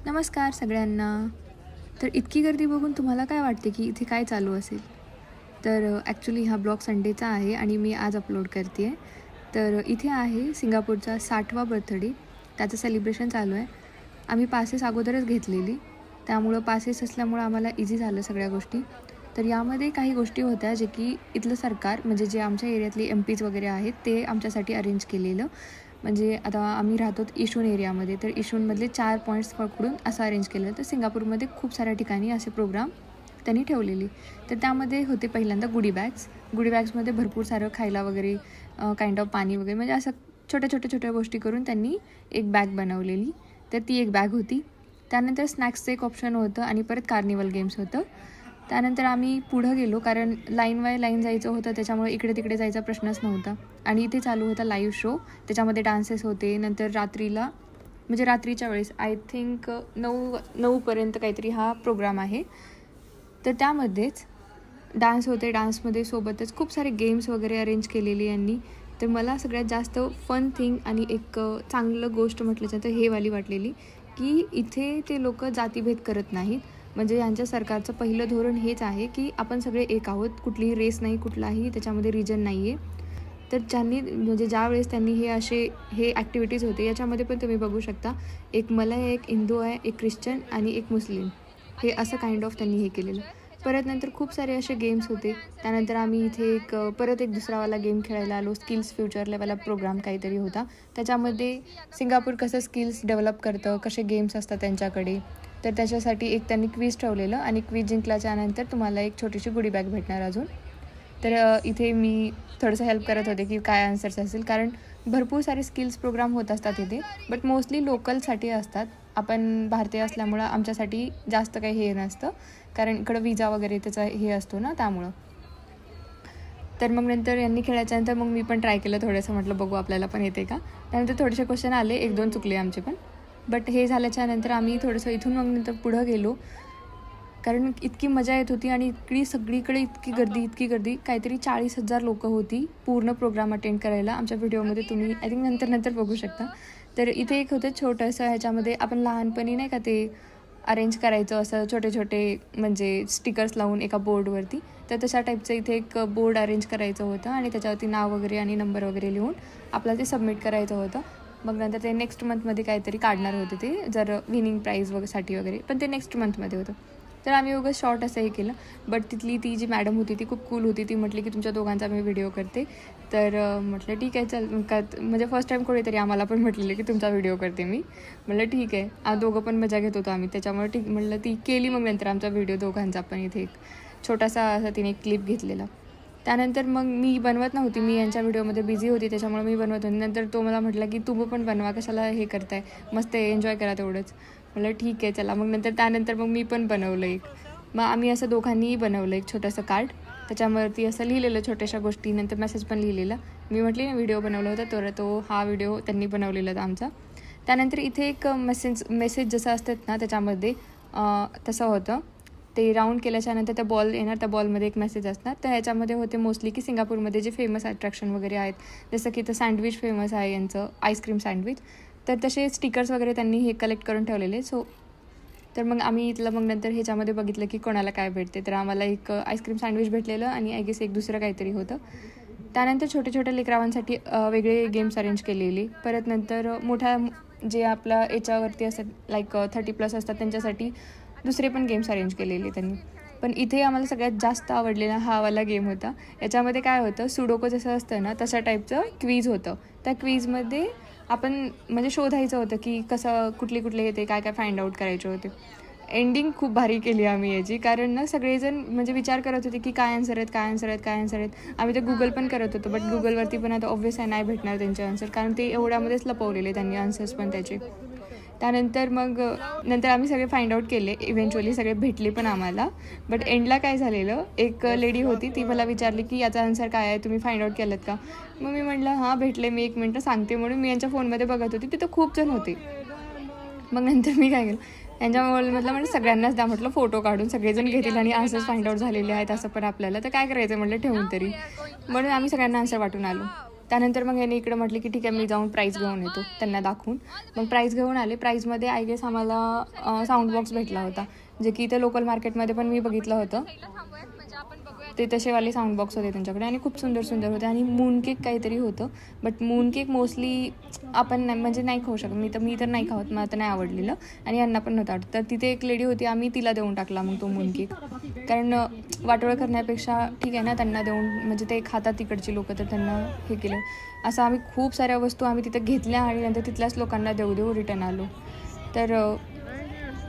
नमस्कार सगळ्यांना. तर इतकी गर्दी बघून तुम्हाला काय वाटते की इथे काय चालू असेल? तर ॲक्च्युली हा ब्लॉग संडेचा आहे आणि मी आज अपलोड करते आहे. तर इथे आहे सिंगापूरचा 60वा बर्थडे, त्याचं सेलिब्रेशन चालू आहे. आम्ही पासेस अगोदरच घेतलेली, त्यामुळं पासेस असल्यामुळं आम्हाला इझी झालं सगळ्या गोष्टी. तर यामध्ये काही गोष्टी होत्या जे की इथलं सरकार म्हणजे जे आमच्या एरियातले MPs वगैरे आहेत ते आमच्यासाठी अरेंज केलेलं. म्हणजे आता आम्ही राहतो इशून एरियामध्ये, तर इशूनमधले 4 पॉईंट्स पकडून असं अरेंज केलं. तर सिंगापूरमध्ये खूप साऱ्या ठिकाणी असे प्रोग्राम त्यांनी ठेवलेले. तर त्यामध्ये होते पहिल्यांदा गुडी बॅग्समध्ये भरपूर सारं खायला वगैरे काइंड ऑफ पाणी वगैरे म्हणजे असं छोट्या गोष्टी करून त्यांनी एक बॅग बनवलेली. तर ती एक बॅग होती. त्यानंतर स्नॅक्सचं एक ऑप्शन होतं आणि परत कार्निवल गेम्स होतं. त्यानंतर आम्ही पुढं गेलो कारण लाईन बाय लाईन जायचं होतं, त्याच्यामुळे इकडे तिकडे जायचा प्रश्नच नव्हता. आणि इथे चालू होता लाईव्ह शो, त्याच्यामध्ये डान्सेस होते. नंतर रात्रीला म्हणजे रात्रीच्या वेळेस आय थिंक 9पर्यंत काहीतरी हा प्रोग्राम आहे. तर त्यामध्येच डान्स होते. डान्समध्ये सोबतच खूप सारे गेम्स वगैरे अरेंज केलेली यांनी. तर मला सगळ्यात जास्त फन थिंग आणि एक चांगलं गोष्ट म्हटलं तर हे वाली वाटलेली की इथे ते लोक जातीभेद करत नाहीत. म्हणजे यांच्या सरकारचं पहिलं धोरण हेच आहे की आपण सगळे एक आहोत, कुठलीही रेस नाही, कुठलाही त्याच्यामध्ये रिजन नाही आहे. तर म्हणजे ज्यावेळेस त्यांनी हे ॲक्टिव्हिटीज होते याच्यामध्ये पण तुम्ही बघू शकता, एक मलाय, एक हिंदू आहे, एक ख्रिश्चन आणि एक मुस्लिम, हे असं काइंड ऑफ त्यांनी हे केलेलं. परत नंतर खूप सारे असे गेम्स होते. त्यानंतर आम्ही इथे परत एक दुसरावाला गेम खेळायला आलो. स्किल्स फ्युचरलेवाला प्रोग्राम काहीतरी होता. त्याच्यामध्ये सिंगापूर कसं स्किल्स डेव्हलप करतं, कसे गेम्स असतात त्यांच्याकडे, तर त्याच्यासाठी एक त्यांनी क्विज ठेवलेलं आणि क्विज जिंकल्याच्यानंतर तुम्हाला एक छोटीशी गुडी बॅग भेटणार अजून. तर इथे मी थोडंसं हेल्प करत होते की काय आन्सर्स असेल, कारण भरपूर सारे स्किल्स प्रोग्राम होत असतात इथे, बट मोस्टली लोकलसाठी असतात. आपण भारतीय असल्यामुळं आमच्यासाठी जास्त काही हे नसतं, कारण इकडं विजा वगैरे त्याचा हे असतो ना, त्यामुळं. तर मग नंतर यांनी खेळायच्यानंतर मग मी पण ट्राय केलं थोडंसं, म्हटलं बघू आपल्याला पण येते का. त्यानंतर थोडेसे क्वेश्चन आले, 1-2 चुकले आमचे पण. बट हे झाल्याच्यानंतर आम्ही थोडंसं इथून मग नंतर पुढं गेलो, कारण इतकी मजा येत होती आणि सगळीकडे इतकी गर्दी, काहीतरी 40,000 लोकं होती पूर्ण प्रोग्राम अटेंड करायला. आमच्या व्हिडिओमध्ये तुम्ही आय थिंक नंतर बघू शकता. तर इथे एक होतं छोटंसं, ह्याच्यामध्ये आपण लहानपणी नाही का ते अरेंज करायचं असं छोटे म्हणजे स्टिकर्स लावून एका बोर्डवरती, तर तशा टाईपचं इथे एक बोर्ड अरेंज करायचं होतं आणि त्याच्यावरती नाव वगैरे आणि नंबर वगैरे लिहून आपल्याला ते सबमिट करायचं होतं. मग नंतर ते नेक्स्ट मंथमध्ये काहीतरी काढणार होते ते, जर विनिंग प्राईज साठी वगैरे, पण ते नेक्स्ट मंथमध्ये होतं. तर आम्ही उगाच शॉर्ट असं हे केलं. बट तिथली ती जी मॅडम होती ती खूप कूल होती. ती म्हटली की तुमच्या दोघांचा मी व्हिडिओ करते. तर म्हटलं ठीक आहे चल. म्हणजे फर्स्ट टाईम कोणीतरी आम्हाला पण म्हटलेलं की तुमचा व्हिडिओ करते मी. म्हटलं ठीक आहे. दोघं पण मजा घेत होतो आम्ही, त्याच्यामुळे ठीक म्हटलं ती केली. मग नंतर आमचा व्हिडिओ दोघांचा पण इथे एक छोटासा असा तिने एक क्लिप घेतलेला. त्यानंतर मग मी बनवत नव्हती, मी यांच्या व्हिडिओमध्ये बिझी होती, त्याच्यामुळे मी बनवत होती. नंतर तो मला म्हटला की तू पण बनवा, कशाला हे करताय, मस्त एन्जॉय करा तेवढंच. म्हटलं ठीक आहे चला. मग त्यानंतर मग मी पण बनवलं एक. मग आम्ही असं दोघांनीही बनवलं एक छोटंसं कार्ड, त्याच्यावरती असं लिहिलेलं छोट्याशा गोष्टी, नंतर मेसेज पण लिहिलेला. मी म्हटली ना व्हिडिओ बनवला होता, तर तो हा व्हिडिओ त्यांनी बनवलेला होता आमचा. त्यानंतर इथे एक मेसेज जसं असतात ना त्याच्यामध्ये तसं होतं. ते राऊंड केल्याच्यानंतर त्या बॉल येणार, त्या बॉलमध्ये एक मेसेज असणार. तर ह्याच्यामध्ये होते मोस्टली की सिंगापूरमध्ये जे फेमस अट्रॅक्शन वगैरे आहेत, जसं की तर सँडविच फेमस आहे यांचं, आईस्क्रीम सँडविच. तर तसे स्टिकर्स वगैरे त्यांनी हे कलेक्ट करून ठेवलेले. तर मग आम्ही इथलं मग नंतर ह्याच्यामध्ये बघितलं की कोणाला काय भेटते. तर आम्हाला एक आईस्क्रीम सँडविच भेटलेलं आणि आय गेस एक दुसरं काहीतरी होतं. त्यानंतर छोट्या लेकरांसाठी वेगळे गेम्स अरेंज केलेले. परत नंतर मोठ्या जे आपल्या याच्यावरती असतात लाईक 30+ असतात त्यांच्यासाठी दुसरे पण गेम्स अरेंज केलेले त्यांनी. पण इथे आम्हाला सगळ्यात जास्त आवडलेला हा वाला गेम होता. याच्यामध्ये काय होतं, सुडोको जसं असतं ना तशा टाईपचं क्वीज होतं. त्या क्वीजमध्ये आपण म्हणजे शोधायचं होतं की कसं कुठले येते, काय फाइंड आउट करायचे होते. एंडिंग खूप भारी केली आम्ही याची, कारण ना सगळेजण म्हणजे विचार करत होते की काय आन्सर आहेत. आम्ही ते गुगल पण करत होतो, बट गुगलवरती पण आता ऑब्व्हियस आहे नाही भेटणार त्यांचे आन्सर, कारण ते एवढ्यामध्येच लपवलेले त्यांनी आन्सर्स पण त्याचे. त्यानंतर नंतर आम्ही सगळे फाइंड आउट केले, इव्हेंच्युअली सगळे भेटले पण आम्हाला. बट एंडला काय झालेलं, एक लेडी होती, ती मला विचारली की याचा आन्सर काय आहे, तुम्ही फाइंड आउट केलं का. मग मी म्हटलं हां भेटले, मी 1 मिनटं सांगते म्हणून मी यांच्या फोनमध्ये बघत होती. तिथं खूप जण होते. मग नंतर मी काय केलं, त्यांच्या मोबाईलमधलं म्हणजे सगळ्यांनाच द्या म्हटलं, फोटो काढून सगळेजण घेतील आणि आन्सर्स फाइंड आउट झालेले आहेत असं पण आपल्याला, तर काय करायचं म्हटलं ठेवून तरी. म्हणून आम्ही सगळ्यांना आन्सर वाटून आलो. त्यानंतर मग याने इकडे म्हटले की ठीक आहे मी जाऊन प्राईज घेऊन येतो त्यांना दाखवून. मग प्राईज घेऊन आले. प्राईजमध्ये आय गेस आम्हाला साऊंड बॉक्स भेटला होता, जे की इथे लोकल मार्केटमध्ये पण मी बघितलं होतं. ते तसेवाले साऊंड बॉक्स होते त्यांच्याकडे आणि खूप सुंदर सुंदर होते. आणि मून केक काहीतरी होतं, बट मून केक मोस्टली आपण नाही खाऊ शकत. मी तर नाही खावत, मला तर नाही आवडलेलं आणि यांना पण नव्हतं आवडत. तर तिथे एक लेडी होती, आम्ही तिला देऊन टाकला मग तो मून केक, कारण वाटोळं करण्यापेक्षा ठीक आहे ना त्यांना देऊन, म्हणजे ते खातात तिकडची लोक, तर त्यांना हे केलं. असं आम्ही खूप साऱ्या वस्तू आम्ही तिथं घेतल्या आणि नंतर तिथल्याच लोकांना देऊ रिटर्न आलो. तर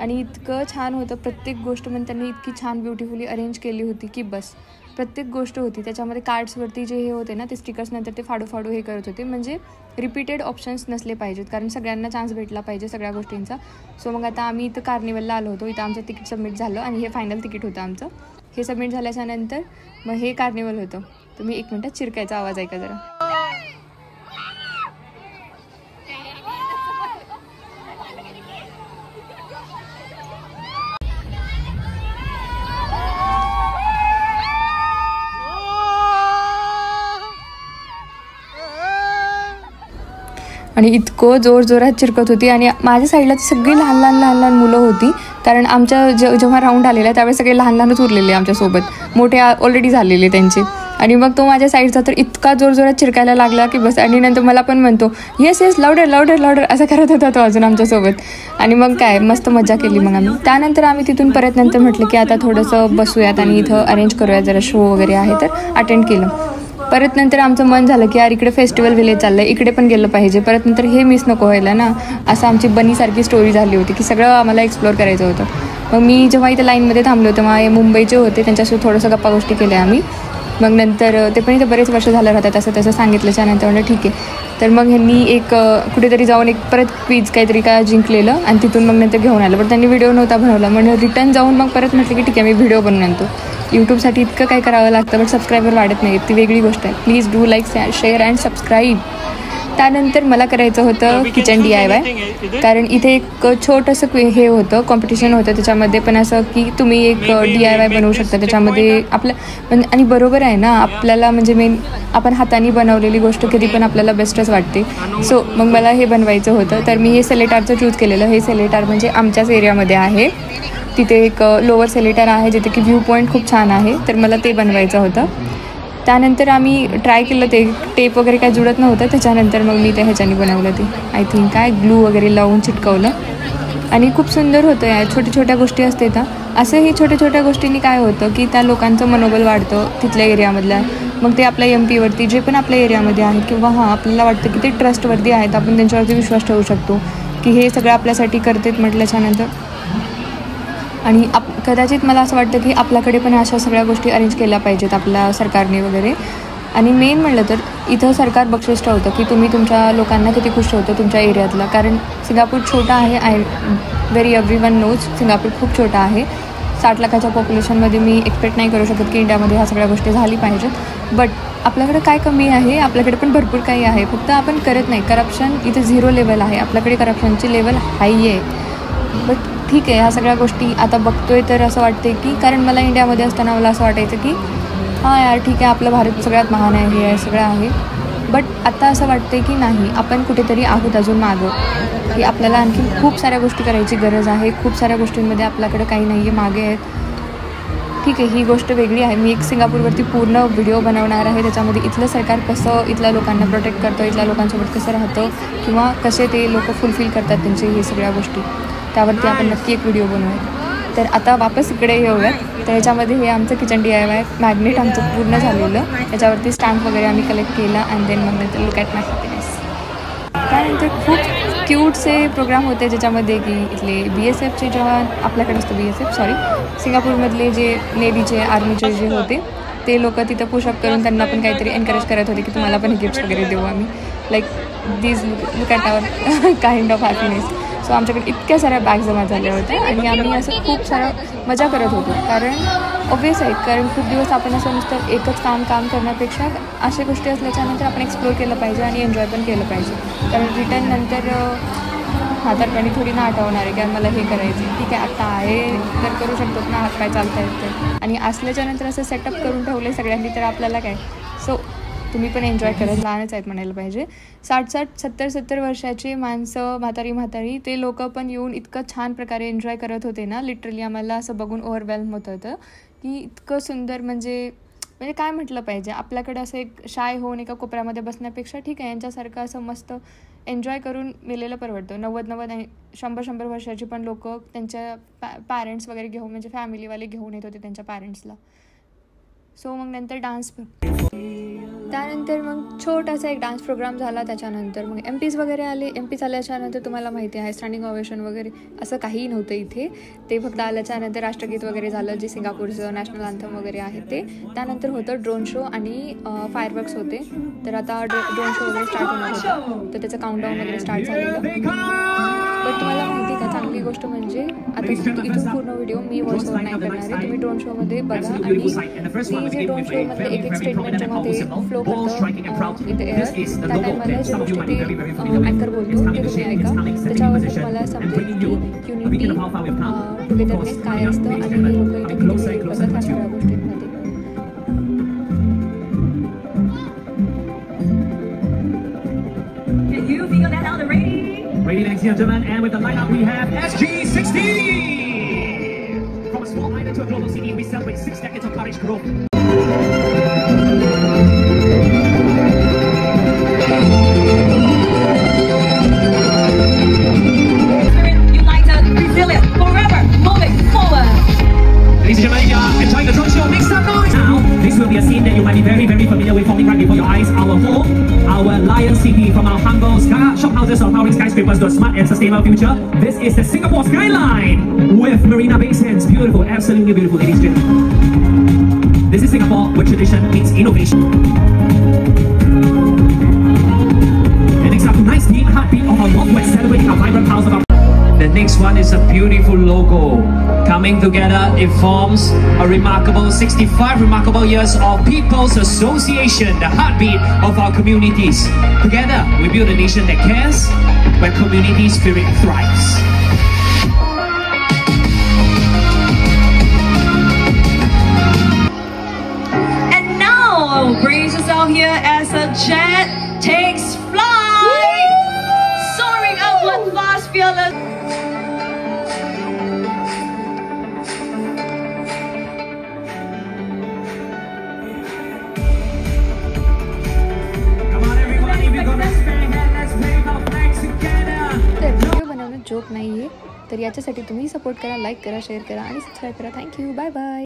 आणि इतकं छान होतं प्रत्येक गोष्ट, म्हणजे त्यांनी इतकी छान ब्युटिफुली अरेंज केली होती की बस. प्रत्येक गोष्ट होती त्याच्यामध्ये. कार्ड्सवरती जे हे होते ना ते स्टिकर्स नंतर ते फाडू हे करत होते, म्हणजे रिपीटेड ऑप्शन्स नसले पाहिजेत, कारण सगळ्यांना चान्स भेटला पाहिजे सगळ्या गोष्टींचा. सो मग आता आम्ही इथं कार्निवलला आलो होतो. इथं आमचं तिकीट सबमिट झालं आणि हे फायनल तिकीट होतं आमचं. हे सबमिट झाल्याच्यानंतर मग हे कार्निवल होतं. तुम्ही 1 मिनिटात चिरकायचा आवाज ऐका जरा. आणि इतकं जोरात चिरकत होती. आणि माझ्या साईडला सगळी लहान मुलं होती, कारण आमच्या जेव्हा राऊंड आलेला त्यावेळेस सगळे लहानच उरलेले आमच्यासोबत, मोठे ऑलरेडी झालेले त्यांचे. आणि मग तो माझ्या साईडचा तर इतका जोरात चिरकायला लागला की बस. आणि नंतर मला पण म्हणतो येस लाऊडर असं करत होता तो अजून आमच्यासोबत. आणि मग काय मस्त मजा केली मग आम्ही. त्यानंतर आम्ही तिथून परत नंतर म्हटलं की आता थोडंसं बसूयात आणि इथं अरेंज करूया, जरा शो वगैरे आहे तर अटेंड केलं. परत नंतर आमचं मन झालं की यार इकडे फेस्टिवल विलेज चाललं आहे, इकडे पण गेलं पाहिजे. परत नंतर हे मिस नको व्हायला ना, असं आमची बनीसारखी स्टोरी झाली होती की सगळं आम्हाला एक्सप्लोअर करायचं होतं. मग मी जेव्हा इथे लाईनमध्ये थांबलो तेव्हा हे मुंबईचे होते, त्यांच्यासोबत थोडंसं गप्पा गोष्टी केल्या आम्ही. मग नंतर ते पण इथे बरेच वर्ष झालं राहतात, तसं सांगितल्याच्यानंतर म्हणलं ठीक आहे. तर मग ह्यांनी एक कुठेतरी जाऊन एक परत क्विज काहीतरी काय जिंकलेलं आणि तिथून मग नंतर घेऊन आलं, पण त्यांनी व्हिडिओ नव्हता बनवला. म्हणून रिटर्न जाऊन मग परत म्हटलं की ठीक आहे मी व्हिडिओ बनवून आणतो. यूट्यूबसाठी इतकं काय करावं लागतं, बट सबस्क्रायबर वाढत नाही, ती वेगळी गोष्ट आहे. Please do like share and subscribe. त्यानंतर मला करायचं होतं किचन DIY, कारण इथे एक छोटंसं हे होतं, कॉम्पिटिशन होतं त्याच्यामध्ये पण, असं की तुम्ही एक DIY बनवू शकता त्याच्यामध्ये आपलं. आणि बरोबर आहे ना, आपल्याला म्हणजे मेन आपण हाताने बनवलेली गोष्ट कधी पण आपल्याला बेस्टच वाटते. सो मग मला हे बनवायचं होतं, तर मी हे सेलेटारचं चूज केलेलं. हे सेलेटार म्हणजे आमच्याच एरियामध्ये आहे, तिथे एक लोअर सेलेटार आहे जिथे की व्ह्यू पॉईंट खूप छान आहे, तर मला ते बनवायचं होतं. त्यानंतर आम्ही ट्राय केलं, ते टेप वगैरे काय जुळत नव्हतं. त्याच्यानंतर मग मी ते ह्याच्याने बनवलं, ते आय थिंक काय ग्लू वगैरे लावून चिटकवलं आणि खूप सुंदर होतं. या छोट्या गोष्टी असते ना, असं ही छोट्या गोष्टींनी काय होतं की त्या लोकांचं मनोबल वाढतं तिथल्या एरियामधल्या. मग ते आपल्या MP वरती जे पण आपल्या एरियामध्ये आहे किंवा आपल्याला वाटतं की ते ट्रस्टवरती आहेत, आपण त्यांच्यावरती विश्वास ठेवू शकतो की हे सगळं आपल्यासाठी करतात म्हटल्याच्यानंतर. आणि कदाचित मला असं वाटतं की आपल्याकडे पण अशा सगळ्या गोष्टी अरेंज केल्या पाहिजेत आपल्या सरकारने वगैरे. आणि मेन म्हणलं तर इथं सरकार बक्षीस ठेवतं की तुम्ही तुमच्या लोकांना किती खुश ठेवतो तुमच्या एरियातला, कारण सिंगापूर छोटा आहे. एव्हरीवन नोज सिंगापूर खूप छोटा आहे. 60 लाखाच्या पॉप्युलेशनमध्ये मी एक्सपेक्ट नाही करू शकत की इंडियामध्ये ह्या सगळ्या गोष्टी झाली पाहिजेत. बट आपल्याकडे काय कमी आहे, आपल्याकडे पण भरपूर काही आहे, फक्त आपण करत नाही. करप्शन इथे 0 लेवल आहे, आपल्याकडे करप्शनची लेवल हाई आहे. बट ठीक आहे, ह्या सगळ्या गोष्टी आता बघतोय तर असं वाटते की, कारण मला इंडियामध्ये असताना मला असं वाटायचं की हां यार ठीक आहे आपलं भारत सगळ्यात महान आहे, हे आहे सगळं आहे. बट आता असं वाटतं की नाही, आपण कुठेतरी आहोत अजून मागं, की आपल्याला आणखी खूप साऱ्या गोष्टी करायची गरज आहे. खूप साऱ्या गोष्टींमध्ये आपल्याकडं काही नाही आहे, मागे आहेत. ठीक आहे, ही गोष्ट वेगळी आहे. मी एक सिंगापूरवरती पूर्ण व्हिडिओ बनवणार आहे, त्याच्यामध्ये इथलं सरकार कसं इथल्या लोकांना प्रोटेक्ट करतं, इथल्या लोकांसोबत कसं राहतं किंवा कसे ते लोक फुलफिल करतात त्यांचे हे सगळ्या गोष्टी, त्यावरती आपण नक्की एक व्हिडिओ बनवूया. तर आता वापस इकडे येऊयात. तर ह्याच्यामध्ये हे आमचं किचन DIY मॅग्नेट आमचं पूर्ण झालेलं, त्याच्यावरती स्टॅम्प वगैरे आम्ही कलेक्ट केला अँड देन मग नंतर लुक ॲट माय हॅपीनेस. त्यानंतर खूप क्यूटचे प्रोग्राम होते ज्याच्यामध्ये की इथले BSFचे जवान, आपल्याकडे असतं BSF सिंगापूरमधले जे नेव्हीचे आर्मीचे जे होते ते लोक तिथं पुशअप करून त्यांना पण काहीतरी एनकरेज करत होते की तुम्हाला पण गिफ्ट्स वगैरे देऊ आम्ही, like this look at our kind of happiness. So आमच्याकडे इतक्या साऱ्या बॅग जमा झाल्या होत्या आणि आम्ही असं खूप सारं मजा करत होतो, कारण ऑब्वियस आहे, कारण खूप दिवस आपण असं नुसतं एकच काम करण्यापेक्षा अशा गोष्टी असल्याच्यानंतर आपण एक्सप्लोर केलं पाहिजे आणि एन्जॉय पण केलं पाहिजे. कारण रिटर्न नंतर हातारपणी थोडी ना आठवणार आहे की मला हे करायचं, ठीक आहे आता आहे तर करू शकतो ना, हातपाय चालता येतं आणि असल्याच्यानंतर असं सेटअप करून ठेवलं सगळ्यांनी तर आपल्याला काय. सो तुम्ही पण एन्जॉय करत, लहानच आहेत म्हणायला पाहिजे. 60-60, 70-70 वर्षाचे माणसं, म्हातारी ते लोक पण येऊन इतकं छान प्रकारे एन्जॉय करत होते ना. लिटरली आम्हाला असं बघून ओव्हरवेल्म होत होतं की इतकं सुंदर, म्हणजे काय म्हटलं पाहिजे. आपल्याकडे असं एक शाय होऊन एका कोपऱ्यामध्ये बसण्यापेक्षा ठीक आहे, यांच्यासारखं असं मस्त एन्जॉय करून मेलेलं परवडतं. 90 आणि 100 वर्षाची पण लोक त्यांच्या पॅरेंट्स वगैरे घेऊन, म्हणजे फॅमिलीवाले घेऊन येत होते त्यांच्या पॅरेंट्सला. सो मग नंतर त्यानंतर मग छोटासा एक डान्स प्रोग्राम झाला. त्याच्यानंतर मग MPs वगैरे आले. MPs आल्याच्यानंतर तुम्हाला माहिती आहे स्टँडिंग ओवेशन वगैरे असं काहीही नव्हतं इथे. ते फक्त आल्याच्यानंतर राष्ट्रगीत वगैरे झालं, जे सिंगापूरचं नॅशनल अँथम वगैरे आहे ते. त्यानंतर होतं ड्रोन शो आणि फायरवर्क्स होते. तर आता ड्रोन शो वगैरे स्टार्ट होणार होता, तर त्याचं काउंटडाऊन वगैरे स्टार्ट झालेलं. पण तुम्हाला माहिती का, चांगली गोष्ट म्हणजे आता इथून पूर्ण व्हिडिओ मी व्हॉइस ओव्हर नाही करणार आहे. तुम्ही ड्रोन शोमध्ये बघा आणि ती जे ड्रोन शोमध्ये एक स्टेटमेंट जेव्हा ते फ्लो करतं इन द एअर, त्या टायमाला जे गोष्टी ते अँकर बोलतो ते तुम्ही ऐका. त्याच्यावर तुम्हाला समजेल की युनिटी, टुगेदरनेस काय असतं आणि हे लोक इथे किती मेहनत करतात ह्या सगळ्या गोष्टींमध्ये. Ladies and gentlemen, and with the lineup we have SG16. From a small island to a global city, we celebrate 6 decades of courage growth. United, resilient, forever moving forward. Ladies and gentlemen, you are enjoying the drone show. Make some noise now. This will be a scene that you might be very, very familiar with, forming right before your eyes. Our home, our Lion City, from our humble shophouses or towering skyscrapers to a smart and sustainable future. This is the Singapore skyline with Marina Bay Sands. Beautiful, absolutely beautiful, ladies and gentlemen. This is Singapore, where tradition meets innovation. And next up, nice deep heartbeat of our Northwest, celebrating our vibrant house of our. The next one is a beautiful logo. Coming together, it forms a remarkable 65 remarkable years of People's Association, the heartbeat of our communities. Together, we build a nation that cares, where community spirit thrives. And now, brace yourself here as a jet takes flight, soaring upward, fast, fearless. Joke नाही आहे, तर याच्यासाठी तुम्ही support करा, like करा, share करा आणि subscribe करा. Thank you, bye bye.